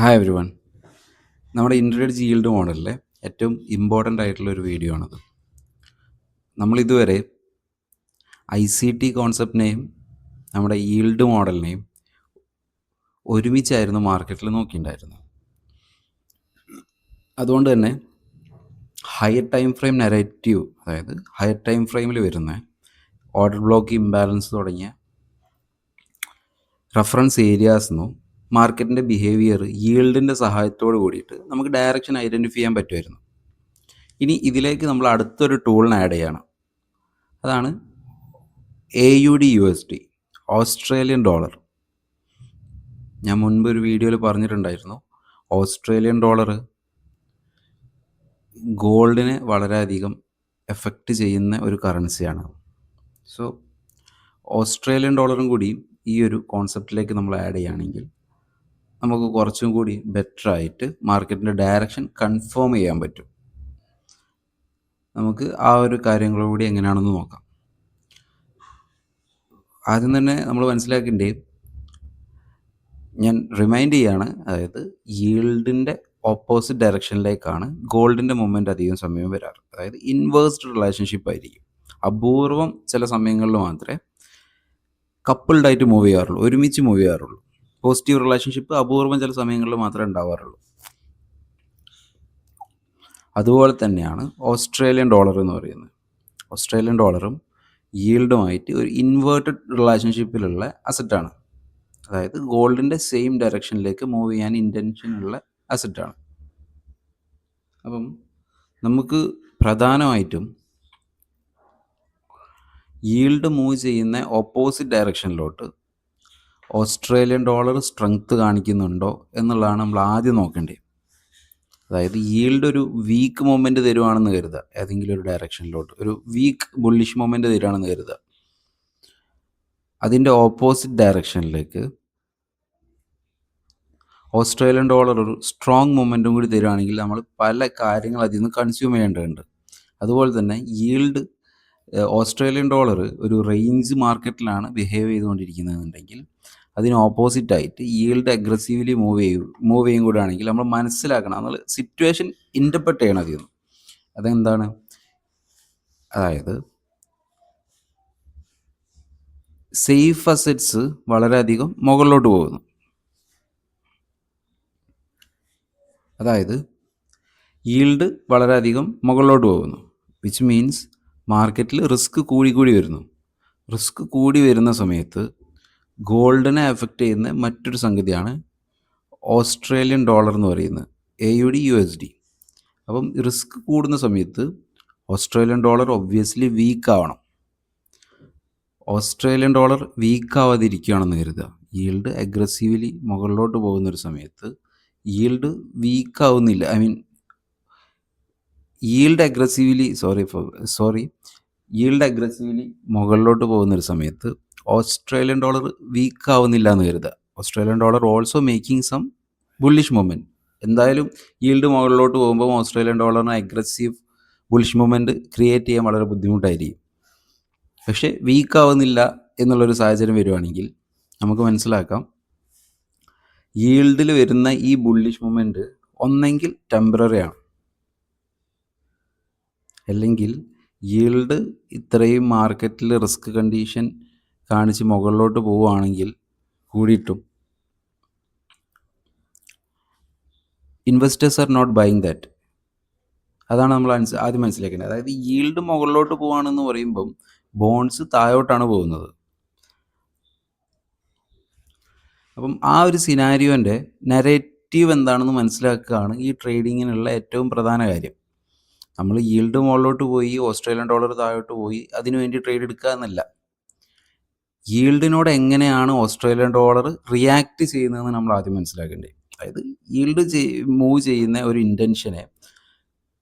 Hi every one. നമ്മുടെ ഇൻട്രഡേറ്റ് yield മോഡലിലെ ഏറ്റവും important ആയിട്ടുള്ള ഒരു വീഡിയോ ആണത്. നമ്മളിതുവരെ ICT കോൺസെപ്റ്റിനെയും നമ്മുടെ ഈൽഡ് മോഡലിനെയും ഒരുമിച്ചായിരുന്നു മാർക്കറ്റിൽ നോക്കിയിട്ടുണ്ടായിരുന്നത്. അതുകൊണ്ട് തന്നെ ഹയർ ടൈം ഫ്രെയിം നെറേറ്റീവ്, അതായത് ഹയർ ടൈം ഫ്രെയിമിൽ വരുന്ന ഓർഡർ ബ്ലോക്ക് ഇംബാലൻസ് തുടങ്ങിയ റെഫറൻസ് ഏരിയാസ് നിന്നും മാർക്കറ്റിൻ്റെ ബിഹേവിയർ ഈൽഡിൻ്റെ സഹായത്തോട് കൂടിയിട്ട് നമുക്ക് ഡയറക്ഷൻ ഐഡൻറ്റിഫൈ ചെയ്യാൻ പറ്റുമായിരുന്നു. ഇനി ഇതിലേക്ക് നമ്മൾ അടുത്തൊരു ടൂളിന് ആഡ് ചെയ്യണം. അതാണ് AUD/USD, ഓസ്ട്രേലിയൻ ഡോളർ. ഞാൻ മുൻപ് ഒരു വീഡിയോയിൽ പറഞ്ഞിട്ടുണ്ടായിരുന്നു, ഓസ്ട്രേലിയൻ ഡോളർ ഗോൾഡിനെ വളരെയധികം എഫക്റ്റ് ചെയ്യുന്ന ഒരു കറൻസിയാണ്. സോ ഓസ്ട്രേലിയൻ ഡോളറും കൂടി ഈ ഒരു കോൺസെപ്റ്റിലേക്ക് നമ്മൾ ആഡ് ചെയ്യുകയാണെങ്കിൽ നമുക്ക് കുറച്ചും കൂടി ബെറ്റർ ആയിട്ട് മാർക്കറ്റിൻ്റെ ഡയറക്ഷൻ കൺഫേം ചെയ്യാൻ പറ്റും. നമുക്ക് ആ ഒരു കാര്യങ്ങളൂടി എങ്ങനെയാണെന്ന് നോക്കാം. ആദ്യം തന്നെ നമ്മൾ മനസ്സിലാക്കേണ്ടത്, ഞാൻ റിമൈൻഡ് ചെയ്യാണ്, അതായത് ഈൽഡിൻ്റെ ഓപ്പോസിറ്റ് ഡയറക്ഷനിലേക്കാണ് ഗോൾഡിൻ്റെ മൂവ്മെൻറ്റ് അധികം സമയം വരാറ്. അതായത് ഇൻവേഴ്സ്ഡ് റിലേഷൻഷിപ്പ് ആയിരിക്കും. അപൂർവം ചില സമയങ്ങളിൽ മാത്രമേ കപ്പിൾഡായിട്ട് മൂവ് ചെയ്യാറുള്ളൂ, ഒരുമിച്ച് മൂവ് ചെയ്യാറുള്ളൂ. പോസിറ്റീവ് റിലേഷൻഷിപ്പ് അപൂർവം ചില സമയങ്ങളിൽ മാത്രമേ ഉണ്ടാവാറുള്ളൂ. അതുപോലെ തന്നെയാണ് ഓസ്ട്രേലിയൻ ഡോളർ എന്ന് പറയുന്നത്. ഓസ്ട്രേലിയൻ ഡോളറും ഈൽഡുമായിട്ട് ഒരു ഇൻവേർട്ടഡ് റിലേഷൻഷിപ്പിലുള്ള അസറ്റാണ്. അതായത് ഗോൾഡിൻ്റെ സെയിം ഡയറക്ഷനിലേക്ക് മൂവ് ചെയ്യാൻ ഇൻറ്റൻഷനുള്ള അസറ്റാണ്. അപ്പം നമുക്ക് പ്രധാനമായിട്ടും ഈൽഡ് മൂവ് ചെയ്യുന്ന ഓപ്പോസിറ്റ് ഡയറക്ഷനിലോട്ട് ഓസ്ട്രേലിയൻ ഡോളർ സ്ട്രെങ്ത് കാണിക്കുന്നുണ്ടോ എന്നുള്ളതാണ് നമ്മൾ ആദ്യം നോക്കേണ്ടത്. അതായത് ഈൽഡ് ഒരു വീക്ക് മൊമെൻറ്റ് തരുവാണെന്ന് കരുതുക, ഏതെങ്കിലും ഒരു ഡയറക്ഷനിലോട്ട് ഒരു വീക്ക് ബുള്ളിഷ് മൊമെൻറ്റ് തരുവാണെന്ന് കരുതുക. അതിൻ്റെ ഓപ്പോസിറ്റ് ഡയറക്ഷനിലേക്ക് ഓസ്ട്രേലിയൻ ഡോളർ ഒരു സ്ട്രോങ് മൊമെൻറ്റും കൂടി തരുവാണെങ്കിൽ നമ്മൾ പല കാര്യങ്ങൾ അതിൽ നിന്ന് കൺസ്യൂം ചെയ്യേണ്ടതുണ്ട്. അതുപോലെ തന്നെ ഈൽഡ് ഓസ്ട്രേലിയൻ ഡോളർ ഒരു റേഞ്ച് മാർക്കറ്റിലാണ് ബിഹേവ് ചെയ്തുകൊണ്ടിരിക്കുന്നതെന്നുണ്ടെങ്കിൽ അതിന് ഓപ്പോസിറ്റായിട്ട് ഈൽഡ് അഗ്രസീവ്ലി മൂവ് ചെയ്യും കൂടെ ആണെങ്കിൽ നമ്മൾ മനസ്സിലാക്കണം, നമ്മൾ സിറ്റുവേഷൻ ഇൻ്റർപ്രറ്റ് ചെയ്യണം അതിൽ നിന്ന്. അതെന്താണ്? അതായത് സേഫ് അസറ്റ്സ് വളരെയധികം മുകളിലോട്ട് പോകുന്നു. അതായത് ഈൽഡ് വളരെയധികം മുകളിലോട്ട് പോകുന്നു, വിച്ച് മീൻസ് മാർക്കറ്റിൽ റിസ്ക് കൂടി വരുന്നു. റിസ്ക് കൂടി വരുന്ന സമയത്ത് ഗോൾഡിനെ എഫക്റ്റ് ചെയ്യുന്ന മറ്റൊരു സംഗതിയാണ് ഓസ്ട്രേലിയൻ ഡോളർ എന്ന് പറയുന്നത്, AUD/USD. അപ്പം റിസ്ക് കൂടുന്ന സമയത്ത് ഓസ്ട്രേലിയൻ ഡോളർ ഒബ്വിയസ്ലി വീക്ക് ആവണം. ഓസ്ട്രേലിയൻ ഡോളർ വീക്ക് ആവാതിരിക്കുകയാണെന്ന് കരുതുക. ഈൽഡ് അഗ്രസീവ്ലി മുകളിലോട്ട് പോകുന്നൊരു സമയത്ത് ഈൽഡ് വീക്ക് ആവുന്നില്ല, ഈൽഡ് അഗ്രസീവ്ലി മുകളിലോട്ട് പോകുന്നൊരു സമയത്ത് ഓസ്ട്രേലിയൻ ഡോളർ വീക്ക് ആവുന്നില്ല എന്ന് കരുതുക. Australian dollar also making some bullish momentum. എന്തായാലും ഈൽഡ് മുകളിലോട്ട് പോകുമ്പോൾ ഓസ്ട്രേലിയൻ ഡോളറിന് അഗ്രസീവ് ബുള്ളിഷ് മൊമെൻറ്റ് ക്രിയേറ്റ് ചെയ്യാൻ വളരെ ബുദ്ധിമുട്ടായിരിക്കും. പക്ഷേ വീക്ക് ആവുന്നില്ല എന്നുള്ളൊരു സാഹചര്യം വരുവാണെങ്കിൽ നമുക്ക് മനസ്സിലാക്കാം, ഈൽഡിൽ വരുന്ന ഈ ബുള്ളിഷ് മൊമെൻറ്റ് ഒന്നെങ്കിൽ ടെമ്പററി ആണ്, അല്ലെങ്കിൽ ഈൽഡ് ഇത്രയും മാർക്കറ്റിൽ റിസ്ക് കണ്ടീഷൻ കാണിച്ച് മുകളിലോട്ട് പോവുകയാണെങ്കിൽ കൂടിയിട്ടും investors are not buying that. അതാണ് നമ്മൾ ആദ്യം മനസ്സിലാക്കേണ്ടത്. അതായത് ഈൽഡ് മുകളിലോട്ട് പോവുകയാണെന്ന് പറയുമ്പം ബോൺഡ്സ് താഴോട്ടാണ് പോകുന്നത്. അപ്പം ആ ഒരു സിനാരിയോൻ്റെ നെറേറ്റീവ് എന്താണെന്ന് മനസ്സിലാക്കുകയാണ് ഈ ട്രേഡിങ്ങിനുള്ള ഏറ്റവും പ്രധാന കാര്യം. നമ്മൾ ഈൽഡ് മുകളിലോട്ട് പോയി ഓസ്ട്രേലിയൻ ഡോളർ താഴോട്ട് പോയി അതിനുവേണ്ടി ട്രേഡ് എടുക്കുക എന്നല്ല, ഈൽഡിനോട് എങ്ങനെയാണ് ഓസ്ട്രേലിയൻ ഡോളർ റിയാക്ട് ചെയ്യുന്നതെന്ന് നമ്മൾ ആദ്യം മനസ്സിലാക്കേണ്ടത്. അതായത് ഈൽഡ് മൂവ് ചെയ്യുന്ന ഒരു ഇൻറ്റൻഷനെ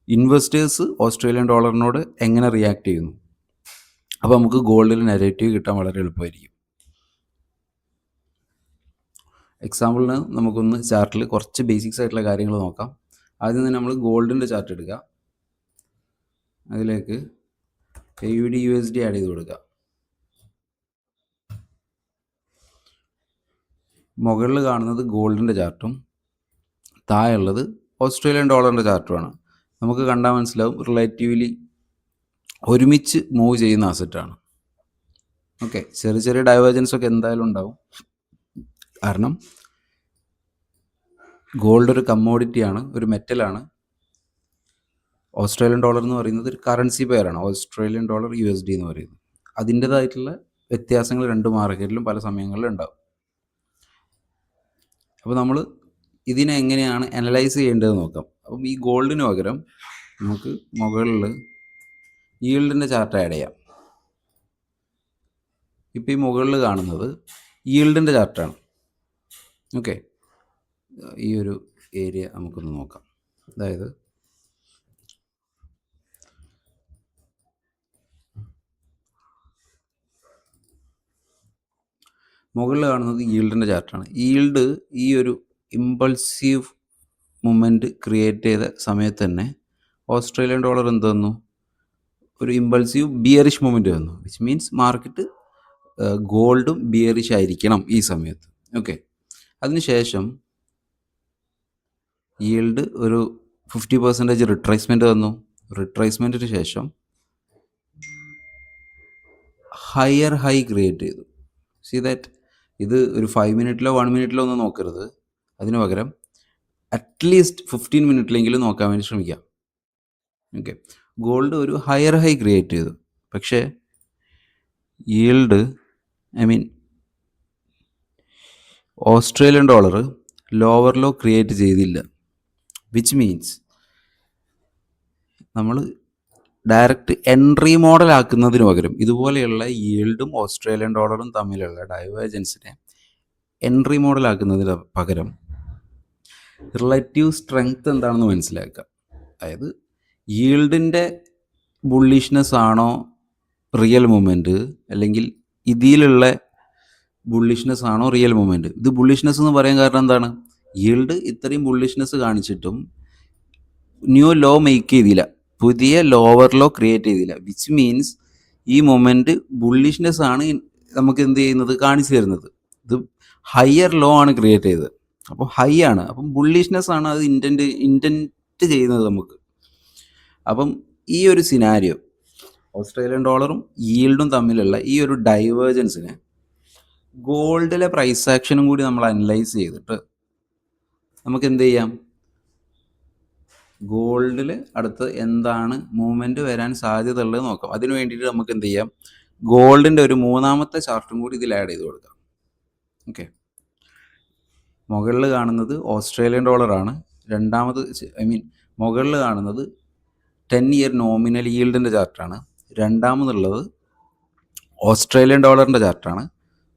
ഇൻവെസ്റ്റേഴ്സ് ഓസ്ട്രേലിയൻ ഡോളറിനോട് എങ്ങനെ റിയാക്ട് ചെയ്യുന്നു. അപ്പോൾ നമുക്ക് ഗോൾഡിൽ നെറേറ്റീവ് കിട്ടാൻ വളരെ എളുപ്പമായിരിക്കും. എക്സാമ്പിളിന് നമുക്കൊന്ന് ചാർട്ടിൽ കുറച്ച് ബേസിക്സ് ആയിട്ടുള്ള കാര്യങ്ങൾ നോക്കാം. ആദ്യം തന്നെ നമ്മൾ ഗോൾഡിൻ്റെ ചാർട്ട് എടുക്കുക, അതിലേക്ക് AUD/USD ആഡ് ചെയ്ത് കൊടുക്കുക. മുകളിൽ കാണുന്നത് ഗോൾഡിൻ്റെ ചാർട്ടും താഴെയുള്ളത് ഓസ്ട്രേലിയൻ ഡോളറിൻ്റെ ചാർട്ടുമാണ്. നമുക്ക് കണ്ടാൽ മനസ്സിലാവും റിലേറ്റീവ്ലി ഒരുമിച്ച് മൂവ് ചെയ്യുന്ന അസറ്റാണ്. ഓക്കെ, ചെറിയ ചെറിയ ഡൈവേർജൻസ് ഒക്കെ എന്തായാലും ഉണ്ടാവും. കാരണം ഗോൾഡ് ഒരു കമ്മോഡിറ്റിയാണ്, ഒരു മെറ്റലാണ്. ഓസ്ട്രേലിയൻ ഡോളർ എന്ന് പറയുന്നത് ഒരു കറൻസി പെയറാണ്, ഓസ്ട്രേലിയൻ ഡോളർ USD എന്ന് പറയുന്നത്. അതിൻ്റേതായിട്ടുള്ള വ്യത്യാസങ്ങൾ രണ്ട് മാർക്കറ്റിലും പല സമയങ്ങളിലും ഉണ്ടാവും. അപ്പോൾ നമ്മൾ ഇതിനെ എങ്ങനെയാണ് അനലൈസ് ചെയ്യേണ്ടതെന്ന് നോക്കാം. അപ്പം ഈ ഗോൾഡിന് പകരം നമുക്ക് മുകളിൽ ഈൽഡിൻ്റെ ചാർട്ട് ആഡ് ചെയ്യാം. ഇപ്പോൾ ഈ മുകളിൽ കാണുന്നത് ഈൽഡിൻ്റെ ചാർട്ടാണ്. ഓക്കെ, ഈ ഒരു ഏരിയ നമുക്കൊന്ന് നോക്കാം. അതായത് മുകളിൽ കാണുന്നത് ഈൽഡിൻ്റെ ചാർട്ടാണ്. ഈൽഡ് ഈ ഒരു ഇമ്പൾസീവ് മൂമെൻറ്റ് ക്രിയേറ്റ് ചെയ്ത സമയത്ത് തന്നെ ഓസ്ട്രേലിയൻ ഡോളർ എന്ത് വന്നു, ഒരു ഇമ്പൾസീവ് ബിയറിഷ് മൂമെൻറ്റ് വന്നു. വിച്ച് മീൻസ് മാർക്കറ്റ് ഗോൾഡും ബിയറിഷ് ആയിരിക്കണം ഈ സമയത്ത്. ഓക്കെ, അതിനുശേഷം ഈൽഡ് ഒരു 50% റിട്രേസ്മെൻറ്റ് വന്നു. റിട്രേസ്മെൻറ്റിന് ശേഷം ഹയർ ഹൈ ക്രിയേറ്റ് ചെയ്തു. സീ ദാറ്റ് ഇത് ഒരു 5 മിനിറ്റിലോ 1 മിനിറ്റിലോ ഒന്നും നോക്കരുത്. അതിന് പകരം അറ്റ്ലീസ്റ്റ് 15 മിനിറ്റിലെങ്കിലും നോക്കാൻ വേണ്ടി ശ്രമിക്കാം. ഓക്കെ, ഗോൾഡ് ഒരു ഹയർ ഹൈ ക്രിയേറ്റ് ചെയ്തു, പക്ഷേ yield Australian dollar lower low create ചെയ്തില്ല. വിച്ച് മീൻസ് നമ്മൾ ഡയറക്റ്റ് എൻട്രി മോഡൽ ആക്കുന്നതിന് പകരം ഇതുപോലെയുള്ള ഈൽഡും ഓസ്ട്രേലിയൻ ഡോളറും തമ്മിലുള്ള ഡൈവേർജൻസിനെ എൻട്രി മോഡൽ ആക്കുന്നതിന് പകരം റിലേറ്റീവ് സ്ട്രെങ്ത് എന്താണെന്ന് മനസ്സിലാക്കുക. അതായത് ഈൽഡിൻ്റെ ബുള്ളിഷ്നെസ് ആണോ റിയൽ മൂവ്മെൻറ്റ്, അല്ലെങ്കിൽ ഇതിലുള്ള ബുള്ളിഷ്നെസ് ആണോ റിയൽ മൂവ്മെൻറ്റ്. ഇത് ബുള്ളിഷ്നെസ് എന്ന് പറയാൻ കാരണം എന്താണ്, ഈൽഡ് ഇത്രയും ബുള്ളിഷ്നെസ് കാണിച്ചിട്ടും ന്യൂ ലോ മേക്ക് ചെയ്തില്ല, പുതിയ ലോവർ ലോ ക്രിയേറ്റ് ചെയ്തില്ല. വിച്ച് മീൻസ് ഈ മൊമെൻറ്റ് ബുള്ളിഷ്നെസ് ആണ് നമുക്ക് എന്ത് ചെയ്യുന്നത്, കാണിച്ചു തരുന്നത്. ഇത് ഹയർ ലോ ആണ് ക്രിയേറ്റ് ചെയ്തത്, അപ്പോൾ ഹൈ ആണ്, അപ്പം ബുള്ളിഷ്നെസ് ആണ് അത് ഇൻറ്റൻറ്റ് ചെയ്യുന്നത് നമുക്ക്. അപ്പം ഈ ഒരു സിനാരിയോ ഓസ്ട്രേലിയൻ ഡോളറും ഈൽഡും തമ്മിലുള്ള ഈ ഒരു ഡൈവേർജൻസിനെ ഗോൾഡിലെ പ്രൈസ് ആക്ഷനും കൂടി നമ്മൾ അനലൈസ് ചെയ്തിട്ട് നമുക്ക് എന്ത് ചെയ്യാം, ഗോൾഡിൽ അടുത്ത് എന്താണ് മൂവ്മെൻറ്റ് വരാൻ സാധ്യത ഉള്ളത് നോക്കാം. അതിന് വേണ്ടിയിട്ട് നമുക്ക് എന്ത് ചെയ്യാം, ഗോൾഡിൻ്റെ ഒരു മൂന്നാമത്തെ ചാർട്ടും കൂടി ഇതിൽ ആഡ് ചെയ്ത് കൊടുക്കാം. ഓക്കെ, മുകളിൽ കാണുന്നത് ഓസ്ട്രേലിയൻ ഡോളറാണ്. രണ്ടാമത് മുകളിൽ കാണുന്നത് 10 ഇയർ നോമിനൽ ഈൽഡിൻ്റെ ചാർട്ടാണ്. രണ്ടാമതുള്ളത് ഓസ്ട്രേലിയൻ ഡോളറിൻ്റെ ചാർട്ടാണ്.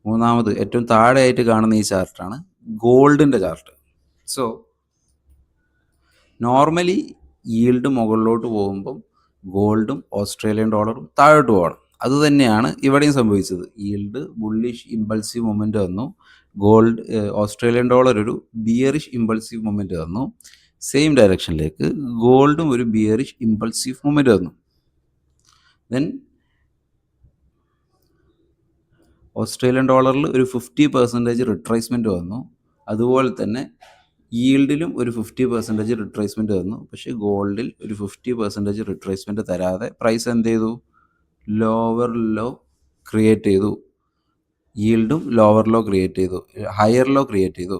മൂന്നാമത് ഏറ്റവും താഴെയായിട്ട് കാണുന്ന ഈ ചാർട്ടാണ് ഗോൾഡിൻ്റെ ചാർട്ട്. സോ നോർമലി ഈൽഡ് മുകളിലോട്ട് പോകുമ്പം ഗോൾഡും ഓസ്ട്രേലിയൻ ഡോളറും താഴോട്ട് പോകണം. അതുതന്നെയാണ് ഇവിടെയും സംഭവിച്ചത്. ഈൽഡ് ബുള്ളിഷ് ഇമ്പൾസീവ് മൊമെൻറ്റ് വന്നു, ഓസ്ട്രേലിയൻ ഡോളർ ഒരു ബിയറിഷ് ഇമ്പൾസീവ് മൊമെൻറ്റ് വന്നു. സെയിം ഡയറക്ഷനിലേക്ക് ഗോൾഡും ഒരു ബിയറിഷ് ഇമ്പൾസീവ് മൊമെൻറ്റ് വന്നു. ദെൻ ഓസ്ട്രേലിയൻ ഡോളറിൽ ഒരു 50% റിട്രേസ്മെൻറ്റ് വന്നു. അതുപോലെ തന്നെ ഈൽഡിലും ഒരു 50% റിട്രേസ്മെൻറ്റ് വന്നു. പക്ഷേ ഗോൾഡിൽ ഒരു 50% റിട്രേസ്മെൻറ്റ് തരാതെ പ്രൈസ് എന്ത് ചെയ്തു, ലോവർ ലോ ക്രിയേറ്റ് ചെയ്തു. ഈൽഡും ലോവർ ലോ ക്രിയേറ്റ് ചെയ്തു, ഹയർ ലോ ക്രിയേറ്റ് ചെയ്തു,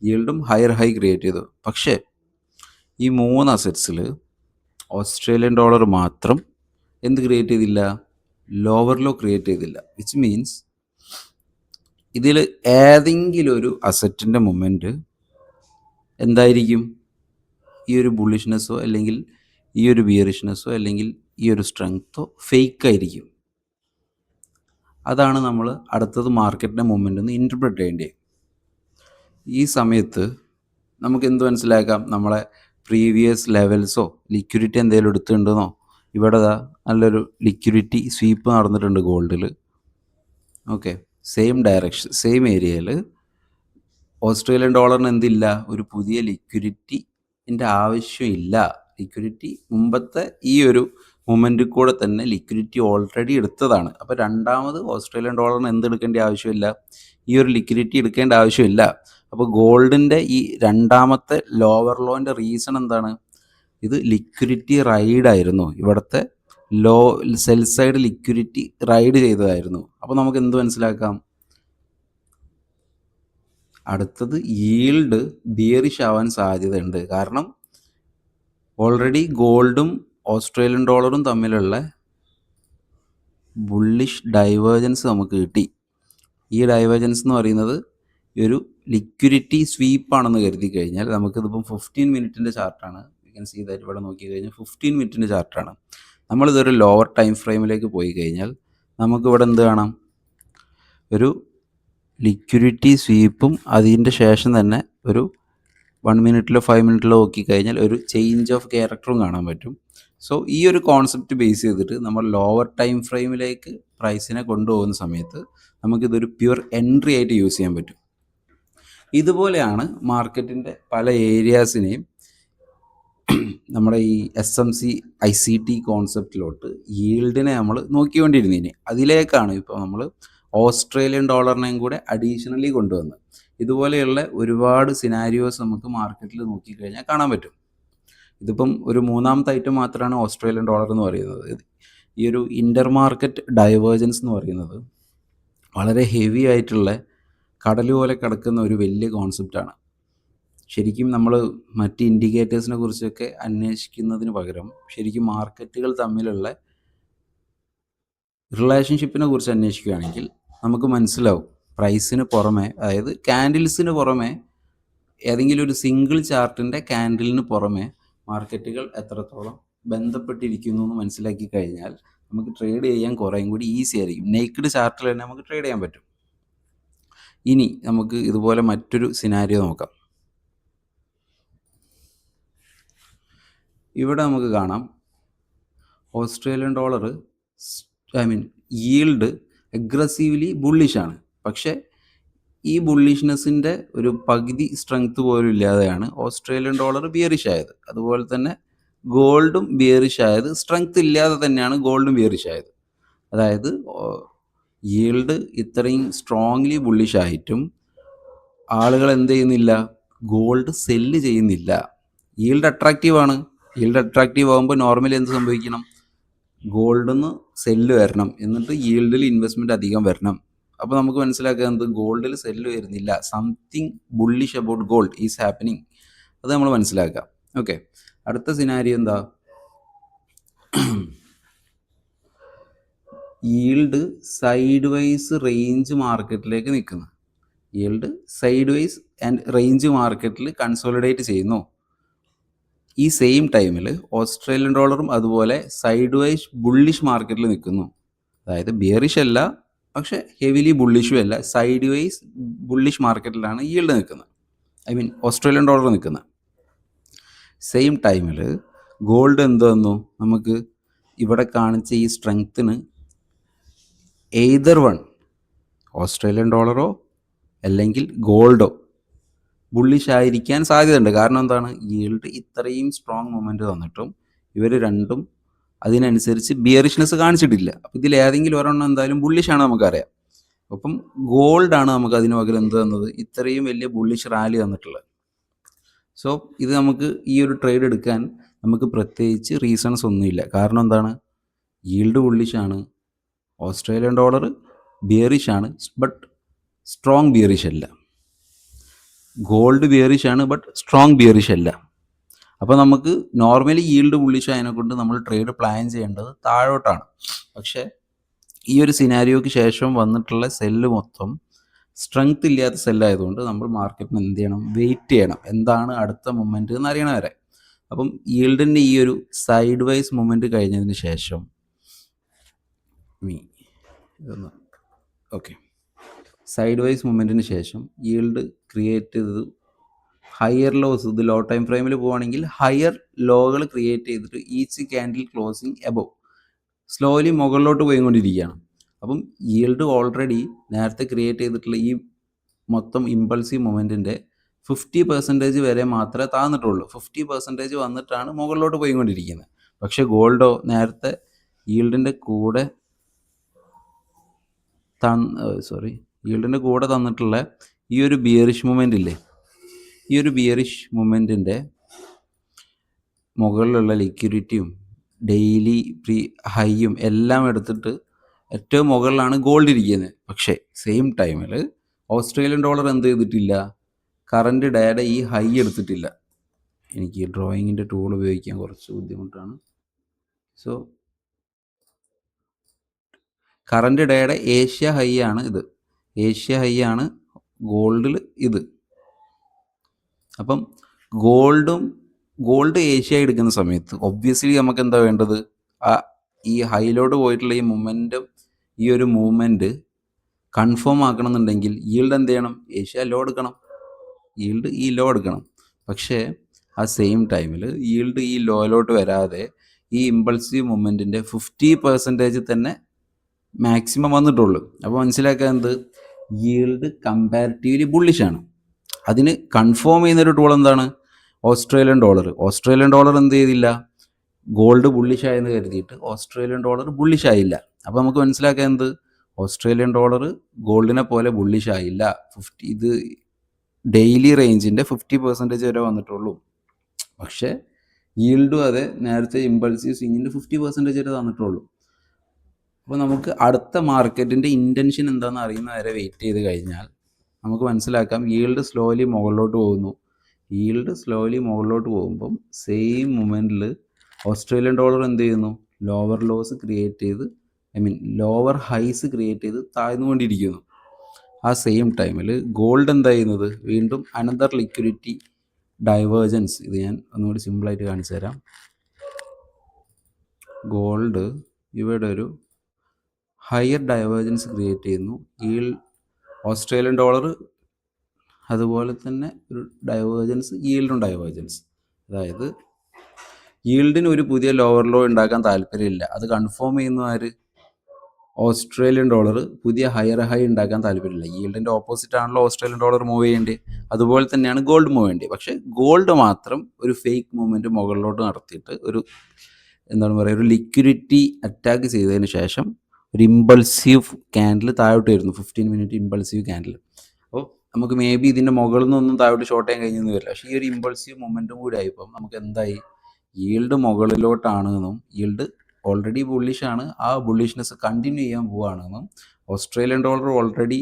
ഈൽഡും ഹയർ ഹൈ ക്രിയേറ്റ് ചെയ്തു. പക്ഷേ ഈ 3 അസറ്റ്സിൽ ഓസ്ട്രേലിയൻ ഡോളർ മാത്രം എന്ത് ക്രിയേറ്റ് ചെയ്തില്ല, ലോവർ ലോ ക്രിയേറ്റ് ചെയ്തില്ല. വിച്ച് മീൻസ് ഇതിൽ ഏതെങ്കിലും ഒരു അസറ്റിൻ്റെ മൊമെൻറ്റ് എന്തായിരിക്കും, ഈ ഒരു ബുള്ളിഷ്നെസ്സോ അല്ലെങ്കിൽ ഈ ഒരു ബിയറിഷ്നെസ്സോ അല്ലെങ്കിൽ ഈ ഒരു സ്ട്രെങ്ത്തോ ഫേക്ക് ആയിരിക്കും. അതാണ് നമ്മൾ അടുത്തത് മാർക്കറ്റിൻ്റെ മൂവ്മെൻ്റ് എന്ന് ഇൻ്റർപ്രറ്റ് ചെയ്യേണ്ടത്. ഈ സമയത്ത് നമുക്ക് എന്ത് മനസ്സിലാക്കാം, നമ്മളെ പ്രീവിയസ് ലെവൽസോ ലിക്വിഡിറ്റി എന്തെങ്കിലും എടുത്തിട്ടുണ്ടെന്നോ. ഇവിടെ നല്ലൊരു ലിക്വിഡിറ്റി സ്വീപ്പ് നടന്നിട്ടുണ്ട് ഗോൾഡിൽ. ഓക്കെ, സെയിം ഡയറക്ഷൻ സെയിം ഏരിയയിൽ ഓസ്ട്രേലിയൻ ഡോളറിന് എന്തില്ല, ഒരു പുതിയ ലിക്വിഡിറ്റിൻ്റെ ആവശ്യമില്ല. ലിക്വിഡിറ്റി മുമ്പത്തെ ഈ ഒരു മൊമെൻറ്റിൽ കൂടെ തന്നെ ലിക്വിഡിറ്റി ഓൾറെഡി എടുത്തതാണ്. അപ്പോൾ രണ്ടാമത് ഓസ്ട്രേലിയൻ ഡോളറിന് എന്തെടുക്കേണ്ട ആവശ്യമില്ല, ഈ ഒരു ലിക്വിഡിറ്റി എടുക്കേണ്ട ആവശ്യമില്ല. അപ്പോൾ ഗോൾഡിൻ്റെ ഈ രണ്ടാമത്തെ ലോവർ ലോൻ്റെ റീസൺ എന്താണ്? ഇത് ലിക്വിഡിറ്റി റൈഡായിരുന്നു. ഇവിടുത്തെ low sell side liquidity raid ചെയ്തതായിരുന്നു. അപ്പോൾ നമുക്ക് എന്ത് മനസ്സിലാക്കാം? അടുത്തത് ഈൽഡ് ബിയറിഷ് ആവാൻ സാധ്യതയുണ്ട്. കാരണം ഓൾറെഡി ഗോൾഡും ഓസ്ട്രേലിയൻ ഡോളറും തമ്മിലുള്ള ബുള്ളിഷ് ഡൈവേർജൻസ് നമുക്ക് കിട്ടി. ഈ ഡൈവേർജൻസ് എന്ന് പറയുന്നത് ഒരു ലിക്വിഡിറ്റി സ്വീപ്പാണെന്ന് കരുതി കഴിഞ്ഞാൽ നമുക്കിതിപ്പം 15 മിനിറ്റിൻ്റെ ചാർട്ടാണ്. യു ക്യാൻ സീ ദാറ്റ് ഇവിടെ നോക്കി കഴിഞ്ഞാൽ 15 മിനിറ്റിൻ്റെ ചാർട്ടാണ്. നമ്മളിതൊരു ലോവർ ടൈം ഫ്രെയിമിലേക്ക് പോയി കഴിഞ്ഞാൽ നമുക്കിവിടെ എന്ത് കാണാം? ഒരു ലിക്വിഡിറ്റി സ്വീപ്പും അതിൻ്റെ ശേഷം തന്നെ ഒരു 1 മിനിറ്റിലോ 5 മിനിറ്റിലോ നോക്കിക്കഴിഞ്ഞാൽ ഒരു ചേഞ്ച് ഓഫ് ക്യാരക്ടറും കാണാൻ പറ്റും. സോ ഈ ഒരു കോൺസെപ്റ്റ് ബേസ് ചെയ്തിട്ട് നമ്മൾ ലോവർ ടൈം ഫ്രെയിമിലേക്ക് പ്രൈസിനെ കൊണ്ടുപോകുന്ന സമയത്ത് നമുക്കിതൊരു പ്യുവർ എൻട്രി ആയിട്ട് യൂസ് ചെയ്യാൻ പറ്റും. ഇതുപോലെയാണ് മാർക്കറ്റിൻ്റെ പല ഏരിയാസിനെയും നമ്മുടെ ഈ SMC ICT കോൺസെപ്റ്റിലോട്ട് ഈൽഡിനെ നമ്മൾ നോക്കിക്കൊണ്ടിരുന്നതിന് അതിലേക്കാണ് ഇപ്പോൾ നമ്മൾ ഓസ്ട്രേലിയൻ ഡോളറിനെയും കൂടെ അഡീഷണലി കൊണ്ടുവന്നത്. ഇതുപോലെയുള്ള ഒരുപാട് സിനാരിയോസ് നമുക്ക് മാർക്കറ്റിൽ നോക്കിക്കഴിഞ്ഞാൽ കാണാൻ പറ്റും. ഇതിപ്പം ഒരു മൂന്നാമത്തെ ഐറ്റം മാത്രമാണ് ഓസ്ട്രേലിയൻ ഡോളർ എന്ന് പറയുന്നത്. ഈ ഒരു ഇൻ്റർ മാർക്കറ്റ് ഡൈവേർജൻസ് എന്ന് പറയുന്നത് വളരെ ഹെവി ആയിട്ടുള്ള കടൽ പോലെ കിടക്കുന്ന ഒരു വലിയ കോൺസെപ്റ്റാണ്. ശരിക്കും നമ്മൾ മറ്റ് ഇൻഡിക്കേറ്റേഴ്സിനെ കുറിച്ചൊക്കെ അന്വേഷിക്കുന്നതിന് പകരം ശരിക്കും മാർക്കറ്റുകൾ തമ്മിലുള്ള റിലേഷൻഷിപ്പിനെ കുറിച്ച് അന്വേഷിക്കുകയാണെങ്കിൽ നമുക്ക് മനസ്സിലാവും പ്രൈസിന് പുറമെ, അതായത് ക്യാൻഡിൽസിന് പുറമെ, ഏതെങ്കിലും ഒരു സിംഗിൾ ചാർട്ടിൻ്റെ ക്യാൻഡിലിന് പുറമെ മാർക്കറ്റുകൾ എത്രത്തോളം ബന്ധപ്പെട്ടിരിക്കുന്നു എന്ന് മനസ്സിലാക്കി കഴിഞ്ഞാൽ നമുക്ക് ട്രേഡ് ചെയ്യാൻ കുറേയും കൂടി ഈസി ആയിരിക്കും. നെയ്ക്ഡ് ചാർട്ടിൽ തന്നെ നമുക്ക് ട്രേഡ് ചെയ്യാൻ പറ്റും. ഇനി നമുക്ക് ഇതുപോലെ മറ്റൊരു സിനാരിയോ നോക്കാം. ഇവിടെ നമുക്ക് കാണാം ഓസ്ട്രേലിയൻ ഡോളർ ഈൽഡ് അഗ്രസീവ്ലി ബുള്ളിഷാണ്. പക്ഷേ ഈ ബുള്ളിഷ്നെസ്സിൻ്റെ ഒരു പകുതി സ്ട്രെങ്ത് പോലും ഇല്ലാതെയാണ് ഓസ്ട്രേലിയൻ ഡോളർ ബിയറിഷ് ആയത്. അതുപോലെ തന്നെ ഗോൾഡും ബിയറിഷ് ആയത് സ്ട്രെങ്ത് ഇല്ലാതെ തന്നെയാണ് ഗോൾഡും ബിയറിഷ് ആയത്. അതായത് ഈൽഡ് ഇത്രയും സ്ട്രോങ്ലി ബുള്ളിഷ് ആയിട്ടും ആളുകൾ എന്ത് ചെയ്യുന്നില്ല? ഗോൾഡ് സെല്ല് ചെയ്യുന്നില്ല. ഈൽഡ് അട്രാക്റ്റീവാണ്. ഈൽഡ് അട്രാക്റ്റീവ് ആകുമ്പോൾ നോർമലി എന്ത് സംഭവിക്കണം? ഗോൾഡിൽ നിന്ന് സെല്ല് വരണം, എന്നിട്ട് ഈൽഡിൽ ഇൻവെസ്റ്റ്മെൻറ്റ് അധികം വരണം. അപ്പോൾ നമുക്ക് മനസ്സിലാക്കുന്നത് ഗോൾഡിൽ സെല്ല് വരുന്നില്ല, something bullish about gold is happening. അത് നമ്മൾ മനസ്സിലാക്കാം. ഓക്കെ, അടുത്ത സിനാരിയോ എന്താ? ഈൽഡ് സൈഡ് വൈസ് റേഞ്ച് മാർക്കറ്റിലേക്ക് നിൽക്കുന്നു. Yield side wise and range മാർക്കറ്റിൽ കൺസോളിഡേറ്റ് ചെയ്യുന്നു. ഈ സെയിം ടൈമിൽ ഓസ്ട്രേലിയൻ ഡോളറും അതുപോലെ സൈഡ് വൈസ് ബുള്ളിഷ് മാർക്കറ്റിൽ നിൽക്കുന്നു. അതായത് ബിയറിഷ് അല്ല, പക്ഷെ ഹെവിലി ബുള്ളിഷും അല്ല, സൈഡ് വൈസ് ബുള്ളിഷ് മാർക്കറ്റിലാണ് ഈൽഡ് നിൽക്കുന്നത്, ഓസ്ട്രേലിയൻ ഡോളർ നിൽക്കുന്നത്. സെയിം ടൈമിൽ ഗോൾഡ് എന്ത് വന്നു? നമുക്ക് ഇവിടെ കാണിച്ച ഈ സ്ട്രെങ്ത്തിന് എയ്തർ വൺ ഓസ്ട്രേലിയൻ ഡോളറോ അല്ലെങ്കിൽ ഗോൾഡോ ബുള്ളിഷ് ആയിരിക്കാൻ സാധ്യതയുണ്ട്. കാരണം എന്താണ്? ഈൽഡ് ഇത്രയും സ്ട്രോങ് മൊമെൻറ്റ് തന്നിട്ടും ഇവർ രണ്ടും അതിനനുസരിച്ച് ബിയറിഷ്നെസ് കാണിച്ചിട്ടില്ല. അപ്പോൾ ഇതിൽ ഏതെങ്കിലും ഒരെണ്ണം എന്തായാലും ബുള്ളിഷാണ് നമുക്കറിയാം. അപ്പം ഗോൾഡാണ് നമുക്ക് അതിന് പകരം എന്ത് തന്നത്? ഇത്രയും വലിയ ബുള്ളിഷ് റാലി തന്നിട്ടുള്ളത്. സോ ഇത് നമുക്ക് ഈ ഒരു ട്രേഡ് എടുക്കാൻ നമുക്ക് പ്രത്യേകിച്ച് റീസൺസ് ഒന്നുമില്ല. കാരണം എന്താണ്? ഈൽഡ് ബുള്ളിഷാണ്, ഓസ്ട്രേലിയൻ ഡോളർ ബിയറിഷാണ്, ബട്ട് സ്ട്രോങ് ബിയറിഷ് അല്ല. ഗോൾഡ് ബിയറിഷ് ആണ്, ബട്ട് സ്ട്രോങ് ബിയറിഷ് അല്ല. അപ്പോൾ നമുക്ക് നോർമലി ഈൽഡ് ബുള്ളിഷ് ആയതിനെക്കൊണ്ട് നമ്മൾ ട്രേഡ് പ്ലാൻ ചെയ്യേണ്ടത് താഴോട്ടാണ്. പക്ഷേ ഈ ഒരു സിനാരിയോക്ക് ശേഷം വന്നിട്ടുള്ള സെല്ല് മൊത്തം സ്ട്രെങ്ത് ഇല്ലാത്ത സെല്ലായതുകൊണ്ട് നമ്മൾ മാർക്കറ്റിന് എന്ത് ചെയ്യണം? വെയിറ്റ് ചെയ്യണം, എന്താണ് അടുത്ത മൊമെൻറ്റ് എന്ന് അറിയണ വരെ. അപ്പം ഈൽഡിൻ്റെ ഈ ഒരു സൈഡ് വൈസ് മൊമെൻറ്റ് കഴിഞ്ഞതിന് ശേഷം സൈഡ് വൈസ് മൊമെൻറ്റിന് ശേഷം ഈൽഡ് ക്രിയേറ്റ് ചെയ്തത് ഹയർ ലോസ്. ഇത് ലോ ടൈം ഫ്രെയിമിൽ പോവുകയാണെങ്കിൽ ഹയർ ലോകൾ ക്രിയേറ്റ് ചെയ്തിട്ട് each candle closing above slowly മുകളിലോട്ട് പോയിക്കൊണ്ടിരിക്കുകയാണ്. അപ്പം ഈൽഡ് ഓൾറെഡി നേരത്തെ ക്രിയേറ്റ് ചെയ്തിട്ടുള്ള ഈ മൊത്തം ഇമ്പൾസീവ് മൊമെൻറ്റിൻ്റെ 50% വരെ മാത്രമേ താന്നിട്ടുള്ളൂ. 50% വന്നിട്ടാണ് മുകളിലോട്ട് പോയിക്കൊണ്ടിരിക്കുന്നത്. പക്ഷേ ഗോൾഡോ നേരത്തെ ഈൽഡിൻ്റെ കൂടെ ഈൽഡിൻ്റെ കൂടെ തന്നിട്ടുള്ള ഈ ഒരു ബിയറിഷ് മൂവ്മെൻ്റ് ഇല്ലേ, ഈ ഒരു ബിയറിഷ് മൂവ്മെൻറ്റിൻ്റെ മുകളിലുള്ള ലിക്വിഡിറ്റിയും ഡെയിലി പ്രീ ഹൈയും എല്ലാം എടുത്തിട്ട് ഏറ്റവും മുകളിലാണ് ഗോൾഡ് ഇരിക്കുന്നത്. പക്ഷേ സെയിം ടൈമിൽ ഓസ്ട്രേലിയൻ ഡോളർ എന്ത് ചെയ്തിട്ടില്ല, കറണ്ട് ഡേയുടെ ഈ ഹൈ എടുത്തിട്ടില്ല. എനിക്ക് ഡ്രോയിങ്ങിൻ്റെ ടൂൾ ഉപയോഗിക്കാൻ കുറച്ച് ബുദ്ധിമുട്ടാണ്. സോ കറണ്ട് ഡേയുടെ ഏഷ്യ ഹൈ ആണ് ഇത്, ഏഷ്യ ഹൈ ആണ് ഗോൾഡിൽ ഇത്. അപ്പം ഗോൾഡ് ഏഷ്യ എടുക്കുന്ന സമയത്ത് ഒബ്വിയസ്ലി നമുക്ക് എന്താ വേണ്ടത്, ഈ ഹൈലോട്ട് പോയിട്ടുള്ള ഈ മൊമെൻറ്റം, ഈ ഒരു മൂവ്മെൻറ്റ് കൺഫേം ആക്കണമെന്നുണ്ടെങ്കിൽ ഈൽഡ് എന്ത് ചെയ്യണം, ഏഷ്യ ലോ എടുക്കണം, ഈൽഡ് ഈ ലോ എടുക്കണം. പക്ഷേ ആ സെയിം ടൈമിൽ ഈൽഡ് ഈ ലോയിലോട്ട് വരാതെ ഈ ഇമ്പൾസീവ് മൂവ്മെൻറ്റിൻ്റെ 50% തന്നെ മാക്സിമം വന്നിട്ടുള്ളൂ. അപ്പോൾ മനസ്സിലാക്കുക എന്ത്, ഈൽഡ് കമ്പാരിറ്റീവ്ലി ബുള്ളിഷാണ്. അതിന് കൺഫേം ചെയ്യുന്നൊരു ടൂൾ എന്താണ്, ഓസ്ട്രേലിയൻ ഡോളർ എന്ത് ചെയ്തില്ല, ഗോൾഡ് ബുള്ളിഷായെന്ന് കരുതിയിട്ട് ഓസ്ട്രേലിയൻ ഡോളർ ബുള്ളിഷായില്ല. അപ്പോൾ നമുക്ക് മനസ്സിലാക്കുക എന്ത്, ഓസ്ട്രേലിയൻ ഡോളർ ഗോൾഡിനെ പോലെ ബുള്ളിഷായില്ല. ഇത് ഡെയിലി റേഞ്ചിൻ്റെ 50% വരെ വന്നിട്ടുള്ളൂ. പക്ഷേ ഈൽഡും അതെ, നേരത്തെ ഇമ്പൾസീവ് സ്വിങ്ങിൻ്റെ 50% വരെ തന്നിട്ടുള്ളൂ. അപ്പോൾ നമുക്ക് അടുത്ത മാർക്കറ്റിൻ്റെ ഇൻറ്റൻഷൻ എന്താണെന്ന് അറിയുന്ന വരെ വെയിറ്റ് ചെയ്ത് കഴിഞ്ഞാൽ നമുക്ക് മനസ്സിലാക്കാം ഈൽഡ് സ്ലോലി മുകളിലോട്ട് പോകുന്നു. ഈൽഡ് സ്ലോലി മുകളിലോട്ട് പോകുമ്പം സെയിം മൊമെൻറ്റിൽ ഓസ്ട്രേലിയൻ ഡോളർ എന്ത് ചെയ്യുന്നു, ലോവർ ലോസ് ക്രിയേറ്റ് ചെയ്ത്, ലോവർ ഹൈസ് ക്രിയേറ്റ് ചെയ്ത് താഴ്ന്നുകൊണ്ടിരിക്കുന്നു. ആ സെയിം ടൈമിൽ ഗോൾഡ് എന്താ ചെയ്യുന്നത്, വീണ്ടും അനദർ ലിക്വിഡിറ്റി ഡൈവേർജൻസ്. ഇത് ഞാൻ ഒന്നുകൂടി സിമ്പിളായിട്ട് കാണിച്ചു തരാം. ഗോൾഡ് ഇവിടെ ഒരു ഹയർ ഡൈവേർജൻസ് ക്രിയേറ്റ് ചെയ്യുന്നു. ഓസ്ട്രേലിയൻ ഡോളർ അതുപോലെ തന്നെ ഒരു ഡൈവേർജൻസ്, ഈൽഡും ഡൈവേർജൻസ്. അതായത് ഈൽഡിന് ഒരു പുതിയ ലോവർ ലോ ഉണ്ടാക്കാൻ താല്പര്യമില്ല, അത് കൺഫേം ചെയ്യുന്ന ആര്, ഓസ്ട്രേലിയൻ ഡോളർ പുതിയ ഹയർ ഹൈ ഉണ്ടാക്കാൻ താല്പര്യമില്ല. ഈൽഡിൻ്റെ ഓപ്പോസിറ്റ് ആണല്ലോ ഓസ്ട്രേലിയൻ ഡോളർ മൂവ് ചെയ്യേണ്ടത്, അതുപോലെ തന്നെയാണ് ഗോൾഡ് മൂവ് ചെയ്യേണ്ടത്. പക്ഷേ ഗോൾഡ് മാത്രം ഒരു ഫേക്ക് മൂവ്മെൻറ്റ് മുകളിലോട്ട് നടത്തിയിട്ട് എന്താണ് പറയുക, ഒരു ലിക്വിഡിറ്റി അറ്റാക്ക് ചെയ്തതിന് ശേഷം ഒരു ഇമ്പൾസീവ് ക്യാൻഡിൽ താഴോട്ട് വരുന്നു, 15 മിനിറ്റ് ഇമ്പൾസീവ് ക്യാൻഡിൽ. അപ്പോൾ നമുക്ക് മേ ബി ഇതിൻ്റെ മുകളിൽ നിന്നൊന്നും താഴോട്ട് ഷോർട്ട് ചെയ്യാൻ കഴിഞ്ഞെന്ന് വരില്ല. പക്ഷേ ഈ ഒരു ഇമ്പൾസീവ് മൊമെൻറ്റും കൂടി ആയപ്പോൾ നമുക്ക് എന്തായി, ഈൽഡ് മുകളിലോട്ടാണെന്നും ഈൽഡ് ഓൾറെഡി ബുള്ളിഷാണ്, ആ ബുള്ളിഷ്നെസ് കണ്ടിന്യൂ ചെയ്യാൻ പോവുകയാണെന്നും Australian dollar already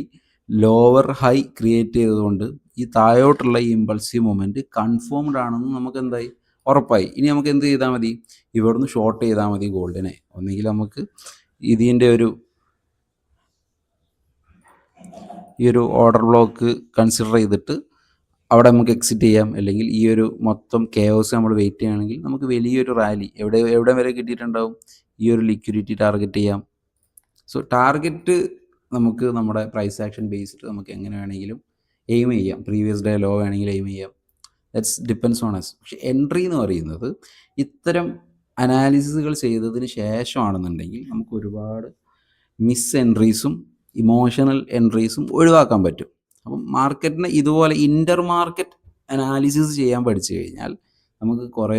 lower high create ചെയ്തതുകൊണ്ട് ഈ താഴോട്ടുള്ള ഈ ഇമ്പൾസീവ് മൊമെൻറ്റ് കൺഫേംഡ് ആണെന്നും നമുക്ക് എന്തായി, ഉറപ്പായി. ഇനി നമുക്ക് എന്ത് ചെയ്താൽ മതി, ഇവിടുന്ന് ഷോർട്ട് ചെയ്താൽ മതി ഗോൾഡിനെ. ഒന്നുകിൽ നമുക്ക് ഇതിൻ്റെ ഈ ഒരു ഓർഡർ ബ്ലോക്ക് കൺസിഡർ ചെയ്തിട്ട് അവിടെ നമുക്ക് എക്സിറ്റ് ചെയ്യാം, അല്ലെങ്കിൽ ഈ ഒരു മൊത്തം കെയോസ് നമ്മൾ വെയിറ്റ് ചെയ്യുകയാണെങ്കിൽ നമുക്ക് വലിയൊരു റാലി എവിടെ വരെ കിട്ടിയിട്ടുണ്ടാവും, ഈ ഒരു ലിക്വിഡിറ്റി ടാർഗറ്റ് ചെയ്യാം. സോ ടാർഗറ്റ് നമുക്ക് നമ്മുടെ പ്രൈസ് ആക്ഷൻ ബേസ്ഡ് നമുക്ക് എങ്ങനെ വേണമെങ്കിലും എയിം ചെയ്യാം, പ്രീവിയസ് ഡേ ലോ വേണമെങ്കിൽ എയിം ചെയ്യാം, ദാറ്റ്സ് ഡിപ്പെൻസ് ഓൺ അസ്. പക്ഷെ എൻട്രി എന്ന് പറയുന്നത് ഇത്തരം അനാലിസിസുകൾ ചെയ്തതിന് ശേഷമാണെന്നുണ്ടെങ്കിൽ നമുക്ക് ഒരുപാട് മിസ് എൻട്രീസും ഇമോഷണൽ എൻട്രീസും ഒഴിവാക്കാൻ പറ്റും. അപ്പം മാർക്കറ്റിനെ ഇതുപോലെ ഇൻ്റർ മാർക്കറ്റ് അനാലിസിസ് ചെയ്യാൻ പഠിച്ചു കഴിഞ്ഞാൽ നമുക്ക് കുറേ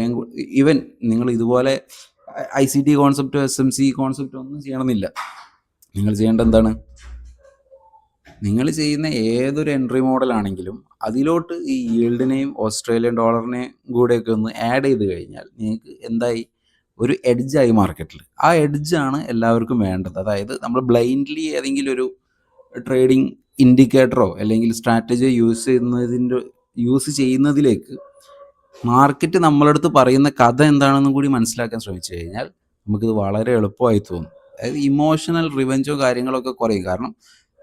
ഈവൻ നിങ്ങൾ ഇതുപോലെ ICT കോൺസെപ്റ്റോ SMC കോൺസെപ്റ്റോ ഒന്നും ചെയ്യണമെന്നില്ല. നിങ്ങൾ ചെയ്യേണ്ട എന്താണ്, നിങ്ങൾ ചെയ്യുന്ന ഏതൊരു എൻട്രി മോഡലാണെങ്കിലും അതിലോട്ട് ഈ ഈൽഡിനെയും ഓസ്ട്രേലിയൻ ഡോളറിനെയും കൂടെയൊക്കെ ഒന്ന് ആഡ് ചെയ്ത് കഴിഞ്ഞാൽ നിങ്ങൾക്ക് എന്തായി, ഒരു എഡ്ജായി മാർക്കറ്റിൽ. ആ എഡ്ജാണ് എല്ലാവർക്കും വേണ്ടത്. അതായത് നമ്മൾ ബ്ലൈൻഡ്ലി ഏതെങ്കിലും ഒരു ട്രേഡിംഗ് ഇൻഡിക്കേറ്ററോ അല്ലെങ്കിൽ സ്ട്രാറ്റജിയോ യൂസ് ചെയ്യുന്നതിലേക്ക് മാർക്കറ്റ് നമ്മളടുത്ത് പറയുന്ന കഥ എന്താണെന്നും കൂടി മനസ്സിലാക്കാൻ ശ്രമിച്ചു കഴിഞ്ഞാൽ നമുക്കിത് വളരെ എളുപ്പമായി തോന്നും. അതായത് ഇമോഷണൽ റിവെഞ്ചോ കാര്യങ്ങളൊക്കെ കുറയും. കാരണം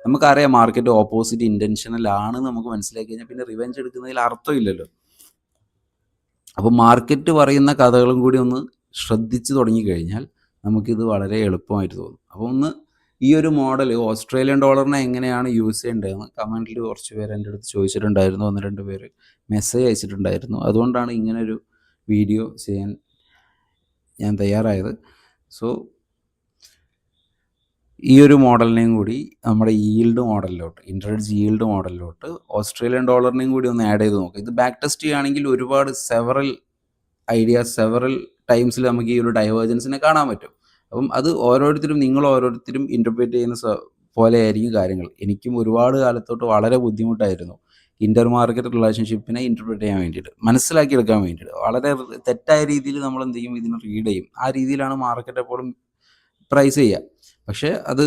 നമുക്കറിയാം മാർക്കറ്റ് ഓപ്പോസിറ്റ് ഇൻറ്റൻഷനലാണ് നമുക്ക് മനസ്സിലാക്കി കഴിഞ്ഞാൽ പിന്നെ റിവെഞ്ച് എടുക്കുന്നതിൽ അർത്ഥമില്ലല്ലോ. അപ്പോൾ മാർക്കറ്റ് പറയുന്ന കഥകളും കൂടി ഒന്ന് ശ്രദ്ധിച്ച് തുടങ്ങിക്കഴിഞ്ഞാൽ നമുക്കിത് വളരെ എളുപ്പമായിട്ട് തോന്നും. അപ്പോൾ ഒന്ന് ഈ ഒരു മോഡൽ ഓസ്ട്രേലിയൻ ഡോളറിനെ എങ്ങനെയാണ് യൂസ് ചെയ്യേണ്ടതെന്ന് കമൻറ്റിൽ കുറച്ച് പേര് എൻ്റെ അടുത്ത് ചോദിച്ചിട്ടുണ്ടായിരുന്നു, 1-2 പേര് മെസ്സേജ് അയച്ചിട്ടുണ്ടായിരുന്നു. അതുകൊണ്ടാണ് ഇങ്ങനൊരു വീഡിയോ ചെയ്യാൻ ഞാൻ തയ്യാറായത്. സോ ഈ ഒരു മോഡലിനെയും കൂടി നമ്മുടെ ഈൽഡ് മോഡലിലോട്ട്, ഇൻട്രഡേജ് ഈൽഡ് മോഡലിലോട്ട് ഓസ്ട്രേലിയൻ ഡോളറിനെയും കൂടി ഒന്ന് ആഡ് ചെയ്ത് നോക്കുക. ഇത് ബാക്ക് ടെസ്റ്റ് ചെയ്യുകയാണെങ്കിൽ ഒരുപാട് സെവറൽ ടൈംസിൽ നമുക്ക് ഈ ഒരു ഡൈവേർജൻസിനെ കാണാൻ പറ്റും. അപ്പം അത് നിങ്ങൾ ഓരോരുത്തരും ഇൻ്റർപ്രേറ്റ് ചെയ്യുന്ന പോലെയായിരിക്കും കാര്യങ്ങൾ. എനിക്കും ഒരുപാട് കാലത്തോട്ട് വളരെ ബുദ്ധിമുട്ടായിരുന്നു ഇൻ്റർ മാർക്കറ്റ് റിലേഷൻഷിപ്പിനെ ഇൻ്റർപ്രറ്റ് ചെയ്യാൻ വേണ്ടിയിട്ട്, മനസ്സിലാക്കിയെടുക്കാൻ വേണ്ടിയിട്ട്. വളരെ തെറ്റായ രീതിയിൽ നമ്മൾ എന്ത് ചെയ്യും, ഇതിനെ റീഡ് ചെയ്യും. ആ രീതിയിലാണ് മാർക്കറ്റ് എപ്പോഴും പ്രൈസ് ചെയ്യുക. പക്ഷേ അത്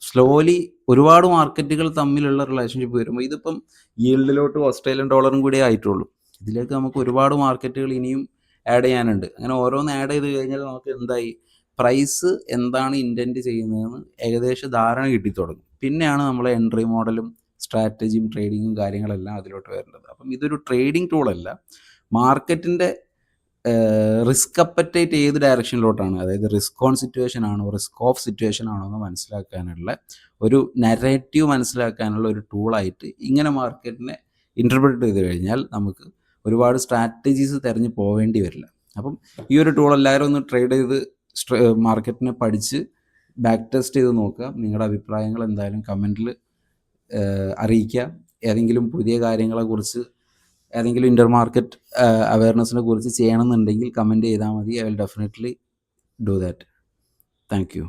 സ്ലോലി ഒരുപാട് മാർക്കറ്റുകൾ തമ്മിലുള്ള റിലേഷൻഷിപ്പ് വരുമ്പോൾ, ഇതിപ്പം ഈൽഡിലോട്ട് ഓസ്ട്രേലിയൻ ഡോളറും കൂടി ആയിട്ടുള്ളൂ. ഇതിലേക്ക് നമുക്ക് ഒരുപാട് മാർക്കറ്റുകൾ ഇനിയും ആഡ് ചെയ്യാനുണ്ട്. അങ്ങനെ ഓരോന്ന് ആഡ് ചെയ്ത് കഴിഞ്ഞാൽ നമുക്ക് എന്തായി, പ്രൈസ് എന്താണ് ഇൻറ്റൻറ്റ് ചെയ്യുന്നതെന്ന് ഏകദേശം ധാരണ കിട്ടിത്തുടങ്ങും. പിന്നെയാണ് നമ്മൾ എൻട്രി മോഡലും സ്ട്രാറ്റജിയും ട്രേഡിങ്ങും കാര്യങ്ങളെല്ലാം അതിലോട്ട് വരേണ്ടത്. അപ്പം ഇതൊരു ട്രേഡിംഗ് ടൂളല്ല, മാർക്കറ്റിൻ്റെ റിസ്ക് അപ്പറ്റൈറ്റ് ഏത് ഡയറക്ഷനിലോട്ടാണ്, അതായത് റിസ്ക് ഓൺ സിറ്റുവേഷൻ ആണോ റിസ്ക് ഓഫ് സിറ്റുവേഷൻ ആണോ എന്ന് മനസ്സിലാക്കാനുള്ള ഒരു നരേറ്റീവ് മനസ്സിലാക്കാനുള്ള ഒരു ടൂളായിട്ട് ഇങ്ങനെ മാർക്കറ്റിനെ ഇൻ്റർപ്രറ്റ് ചെയ്ത് കഴിഞ്ഞാൽ നമുക്ക് ഒരുപാട് സ്ട്രാറ്റജീസ് തിരഞ്ഞ് പോവേണ്ടി വരില്ല. അപ്പം ഈ ഒരു ടൂൾ എല്ലാവരും ഒന്ന് ട്രേഡ് ചെയ്ത് മാർക്കറ്റിനെ പഠിച്ച് ബാക്ക് ടെസ്റ്റ് ചെയ്ത് നോക്കുക. നിങ്ങളുടെ അഭിപ്രായങ്ങൾ എന്തായാലും കമൻറ്റിൽ അറിയിക്കുക. ഏതെങ്കിലും പുതിയ കാര്യങ്ങളെക്കുറിച്ച്, ഏതെങ്കിലും ഇൻ്റർ മാർക്കറ്റ് അവയർനെസ്സിനെ കുറിച്ച് ചെയ്യണമെന്നുണ്ടെങ്കിൽ കമൻറ്റ് ചെയ്താൽ മതി. I will definitely do that. Thank you.